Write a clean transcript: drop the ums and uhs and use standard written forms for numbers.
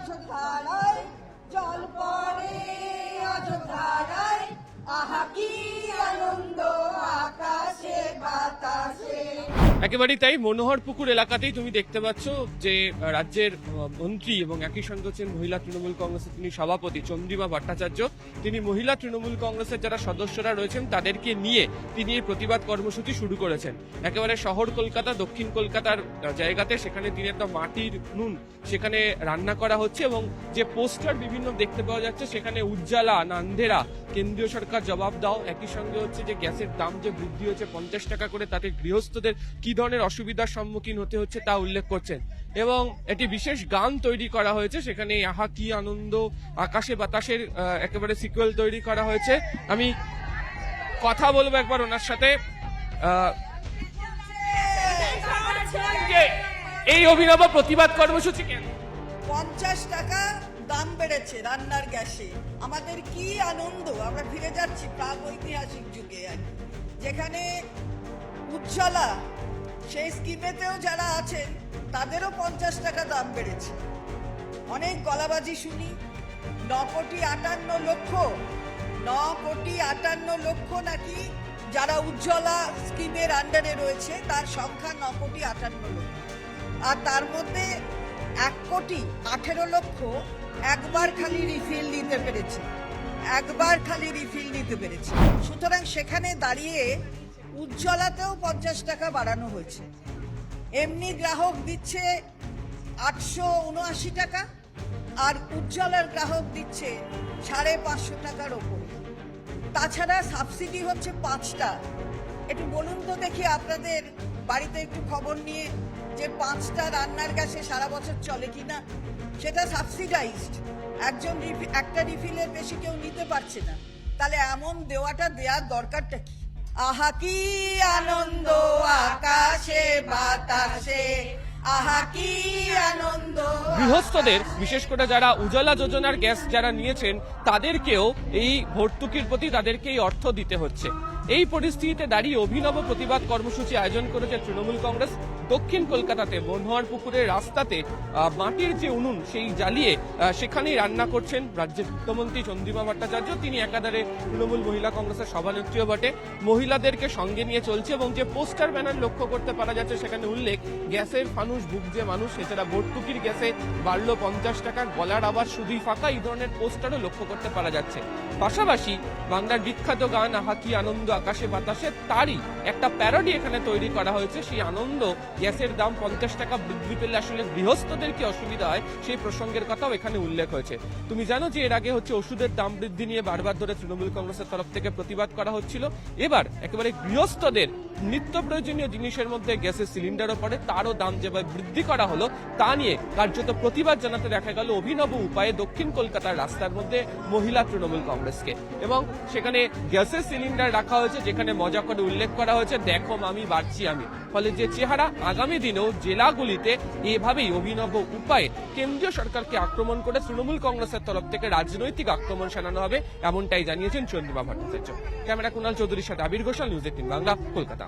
অযোধ্যায় জল পড়ে অযোধ্যায়, আহা কি আনন্দ আকাশে বাতাসে। একেবারেই তাই। মনোহরপুকুর এলাকাতেই তুমি দেখতে পাচ্ছ যে রাজ্যের মন্ত্রী এবং একই সঙ্গে হচ্ছেন মহিলা তৃণমূল কংগ্রেসের তিনি সভাপতি চন্দ্রিমা ভট্টাচার্য, তিনি মহিলা তৃণমূল কংগ্রেসের যারা সদস্যরা রয়েছেন তাদেরকে নিয়ে তিনি এই প্রতিবাদ কর্মসূচি শুরু করেছেন। একেবারে শহর কলকাতা, দক্ষিণ কলকাতার জায়গাতে সেখানে তিনি একটা মাটির নুন সেখানে রান্না করা হচ্ছে এবং যে পোস্টার বিভিন্ন দেখতে পাওয়া যাচ্ছে সেখানে উজ্জ্বলা নান্ধেরা, কেন্দ্রীয় সরকার জবাব দাও, একই সঙ্গে হচ্ছে যে গ্যাসের দাম যে বৃদ্ধি হচ্ছে 50 টাকা করে, তাতে গৃহস্থদের কি ধরনের অসুবিধার সম্মুখীন হতে হচ্ছে তা উল্লেখ করছেন। এবং একটি বিশেষ গান তৈরি করা হয়েছে সেখানে আহা কি আনন্দ আকাশে বাতাসের একেবারে সিকুয়েল তৈরি করা হয়েছে। আমি কথা বলবো একবার ওনার সাথে। এই অভিনব প্রতিবাদ কর্মসূচি কেন? 50 টাকা দাম বেড়েছে রান্নার গ্যাসে, আমাদের কি আনন্দ। আমরা ফিরে যাচ্ছি প্রাগ ঐতিহাসিক যুগে, যেখানে উজ্জ্বলা সেই স্কিমেতেও যারা আছেন তাদেরও 50 টাকা দাম বেড়েছে। অনেক গলাবাজি শুনি, 9,58,00,000 নাকি যারা উজ্জ্বলা স্কিমের আন্ডারে রয়েছে তার সংখ্যা 9,58,00,000, আর তার মধ্যে 1,18,00,000 একবার খালি রিফিল নিতে পেরেছে। সুতরাং সেখানে দাঁড়িয়ে উজ্জ্বলাতেও 50 টাকা বাড়ানো হয়েছে। এমনি গ্রাহক দিচ্ছে 879 টাকা, আর উজ্জ্বলার গ্রাহক দিচ্ছে 550 টাকার ওপরে। তাছাড়া সাবসিডি হচ্ছে 5টা। একটু বলুন তো দেখি আপনাদের বাড়িতে একটু খবর নিয়ে যে 5টা রান্নার গ্যাসে সারা বছর চলে কিনা। সেটা সাবসিডাইজড, একটা রিফিলের বেশি কেউ নিতে পারছে না। তাহলে এমন দেওয়ার দরকারটা কি? আহা কি আনন্দ আকাশে বাতাসে, আহা কি আনন্দ। গৃহস্থদের বিশেষ করে যারা উজ্জ্বলা যোজনার গ্যাস যারা নিয়েছেন তাদেরকেও এই ভর্তুকির প্রতি তাদেরকে এই অর্থ দিতে হচ্ছে। এই পরিস্থিতিতে দাঁড়িয়ে অভিনব প্রতিবাদ কর্মসূচি আয়োজন করেছে তৃণমূল কংগ্রেস। দক্ষিণ কলকাতাতে মনোহরপুকুরের রাস্তাতে মাটির যে উনুন সেই জ্বালিয়ে সেখানেই রান্না করছেন রাজ্যের মুখ্যমন্ত্রী চন্দ্রিমা ভট্টাচার্য। তিনি একাধারে তৃণমূল মহিলা কংগ্রেসের সভানেত্রীও বটে, মহিলাদেরকে সঙ্গে নিয়ে চলছে এবং যে পোস্টার ব্যানার লক্ষ্য করতে পারা যাচ্ছে সেখানে উল্লেখ গ্যাসের ফানুস ভুগছে মানুষ, এছাড়া ভর্তুকির গ্যাসে বাড়লো 50 টাকা, গলার আবার শুধুই ফাঁকা, এই ধরনের পোস্টারও লক্ষ্য করতে পারা যাচ্ছে। পাশাপাশি বাংলার বিখ্যাত গান আহা কি আনন্দ আকাশে বাতাসে তারই একটা প্যারোডি এখানে তৈরি করা হয়েছে। সেই আনন্দ, গ্যাসের দাম 50 টাকা বৃদ্ধি পেলে আসলে গৃহস্থদের কি অসুবিধা হয় সেই প্রসঙ্গের কথাও এখানে উল্লেখ হয়েছে। তুমি জানো যে এর আগে হচ্ছে ওষুধের দাম বৃদ্ধি নিয়ে বারবার ধরে তৃণমূল কংগ্রেসের তরফ থেকে প্রতিবাদ করা হচ্ছিল। এবার একেবারে গৃহস্থদের নিত্য প্রয়োজনীয় জিনিসের মধ্যে গ্যাসের সিলিন্ডারও পড়ে, তারও দাম যেভাবে বৃদ্ধি করা হলো তা নিয়ে কার্যত প্রতিবাদ জানাতে দেখা গেল অভিনব উপায়ে দক্ষিণ কলকাতার রাস্তার মধ্যে মহিলা তৃণমূল কংগ্রেসকে। এবং সেখানে গ্যাসের সিলিন্ডার রাখা হয়েছে, যেখানে মজা করে উল্লেখ করা হয়েছে দেখো মামি বাড়ছি আমি। ফলে যে চেহারা আগামী দিনেও জেলাগুলিতে এভাবেই অভিনব উপায়ে কেন্দ্রীয় সরকারকে আক্রমণ করে তৃণমূল কংগ্রেসের তরফ থেকে রাজনৈতিক আক্রমণ শানানো হবে, এমনটাই জানিয়েছেন চন্দ্রিমা ভট্টাচার্য। ক্যামেরা কুণাল চৌধুরীর সাথে আবির ঘোষাল, নিউজ 18 বাংলা, কলকাতা।